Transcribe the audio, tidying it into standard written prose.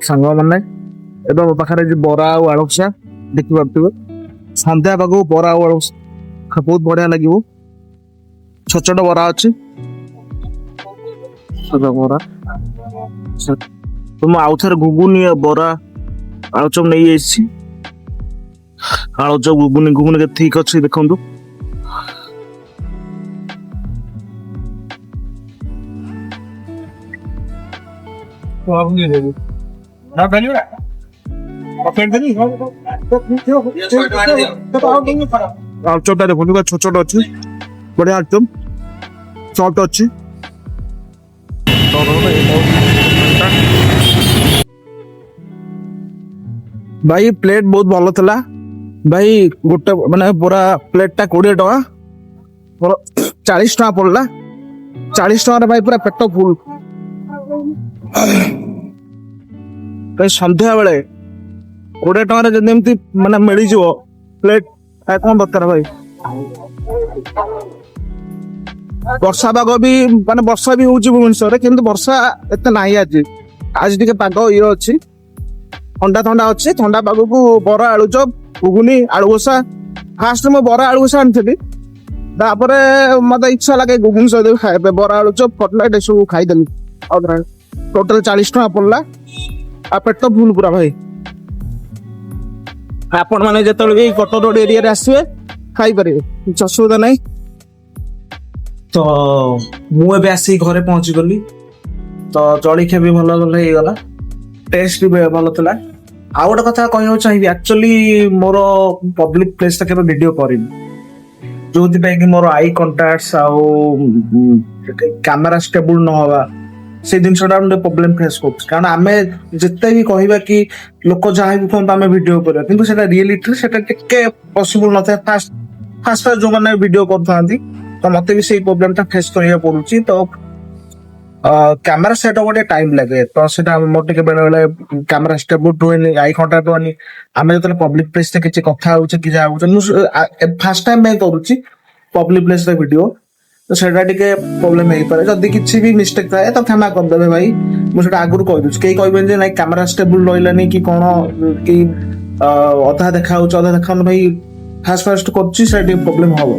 ସାଙ୍ଗମାନେ ଏବେ ମୋ ପାଖରେ ବରା ଆଉ ଆଳୁ କଷା ଦେଖିପାରୁଥିବେ। ସନ୍ଧ୍ୟା ପାଖକୁ ବରା ଆଉ ଆଳୁ ବହୁତ ବଢିଆ ଲାଗିବ। ଛୋଟ ଛୋଟ ବରା ଅଛି। ବରା ତ ମୁଁ ଆଉ ଥରେ ଘୁଗୁନି ବରା ଆଳୁଚପ ନେଇଯାଇଛି। ଆଳୁଚପ ଘୁଗୁନି କେତେ ଠିକ ଅଛି ଦେଖନ୍ତୁ। ଆଳୁଚପଟା ଦେଖନ୍ତୁ ଛୋଟ ଛୋଟ ଅଛି, ବଢିଆ ଆଳୁଚପ ସଫ୍ଟ ଅଛି। ଭାଇ ପ୍ଲେଟ ବହୁତ ଭଲ ଥିଲା ଭାଇ। ଗୋଟେ ମାନେ ପୁରା ପ୍ଲେଟ ଟା 20 ଟଙ୍କା, 40 ଟଙ୍କା ପଡିଲା। 40 ଟଙ୍କାରେ ଭାଇ ପୁରା ପେଟ ଫୁଲ। ଭାଇ ସନ୍ଧ୍ୟା ବେଳେ 20 ଟଙ୍କାରେ ଯଦି ଏମିତି ମାନେ ମିଳିଯିବ ପ୍ଲେଟ, କଣ ଦରକାର ଭାଇ। ବର୍ଷା ପାଗ ବି ମାନେ ବର୍ଷା ବି ହଉଛି ଭୁବନେଶ୍ୱରରେ, କିନ୍ତୁ ବର୍ଷା ଏତେ ନାହିଁ ଆଜି। ଆଜି ଟିକେ ପାଗ ଇଏ ଅଛି, ଥଣ୍ଡା ଥଣ୍ଡା ଅଛି। ଥଣ୍ଡା ପାଗକୁ ବରା ଆଳୁଚପ ଘୁଗୁନି ଆଳୁ କଷା। ଫାଷ୍ଟ ମୁଁ ବରା ଆଳୁ କଷା ଆଣିଥିଲି, ତାପରେ ମତେ ଇଚ୍ଛା ଲାଗେ ଘୁଗୁନି ସହିତ ଖାଇବା ପାଇଁ। ବରା ଆଳୁଚପ କଟଲେଟ୍ ଏସବୁ ଖାଇଦେଲି। ଆଉ ଟୋଟାଲ 40 ଟଙ୍କା ପଡିଲା, ଆଉ ପେଟ ଫୁଲ ପୁରା ଭାଇ। ଆପଣ ମାନେ ଯେତେବେଳେ ବି କଟକ ରୋଡ ଏରିଆରେ ଆସିବେ ଖାଇପାରିବେ, କିଛି ଅସୁବିଧା ନାହିଁ। ତ ମୁଁ ଏବେ ଆସିକି ଘରେ ପହଞ୍ଚିଗଲି। ତ ଜଳଖିଆ ବି ଭଲ ଭଲ ହେଇଗଲା, ଟେଷ୍ଟ ବି ଭଲ ଥିଲା। ଆଉ ଗୋଟେ କଥା କହିବାକୁ ଚାହିଁବି, ଆକ୍ଚୁଆଲି ମୋର ପବ୍ଲିକ ପ୍ଲେସରେ କେବେ ଭିଡିଓ କରିନି, ଯୋଉଥିପାଇଁ କି ମୋର ଆଇ କଣ୍ଟାକ୍ଟ ଆଉ କ୍ୟାମେରା ଷ୍ଟେବୁଲ ନହବା, ସେଇ ଜିନିଷଟା ଗୋଟେ ପ୍ରୋବ୍ଲେମ ଫେସ କରୁଛି। କାରଣ ଆମେ ଯେତେ ବି କହିବା କି ଲୋକ ଯାହା ବି କୁହନ୍ତୁ ଆମେ ଭିଡିଓ କରିବା, କିନ୍ତୁ ସେଟା ରିଏଲିଟିରେ ସେଟା ଟିକେ ପସିବୁଲ ନଥାଏ। ଫାଷ୍ଟ ଯୋଉମାନେ ଭିଡିଓ କରୁଥାନ୍ତି, ତ ମତେ ବି ସେଇ ପ୍ରୋବ୍ଲେମ ଟା ଫେସ କରିବାକୁ ପଡୁଛି। ତ କ୍ୟାମେରା ସେଟ୍ ହବ ଟିକେ ଟାଇମ ଲାଗେ, ତ ସେଟା ମୋର ଟିକେ ବେଳେ ବେଳେ କ୍ୟାମେରା ଷ୍ଟେବୁଲ ରୁହେନି, ଆଇ କଣ୍ଟାକ୍ଟ ରୁହେନି। ଆମେ ଯେତେବେଳେ ପବ୍ଲିକ ପ୍ଲେସରେ କିଛି କଥା ହଉଛେ କି ଯାହା ହଉଛେ, ମୁଁ ଫାଷ୍ଟ ଟାଇମ ପାଇଁ କରୁଛି ପବ୍ଲିକ ପ୍ଲେସରେ ଭିଡିଓ, ତ ସେଇଟା ଟିକେ ପ୍ରୋବ୍ଲେମ ହେଇପାରେ। ଯଦି କିଛି ବି ମିଷ୍ଟେକ୍ ଥାଏ ତ କ୍ଷମା କରିଦେବେ ଭାଇ, ମୁଁ ସେଟା ଆଗରୁ କହିଦଉଛି। କେହି କହିବେନି ଯେ ନାଇଁ କ୍ୟାମେରା ଷ୍ଟେବୁଲ ରହିଲାନି କି କଣ, କି ଅଧା ଦେଖା ହଉଛି ଅଧା ଦେଖାଉନି। ଭାଇ ଫାଷ୍ଟ କରୁଛି, ସେଟା ଟିକେ ପ୍ରୋବ୍ଲେମ ହବ।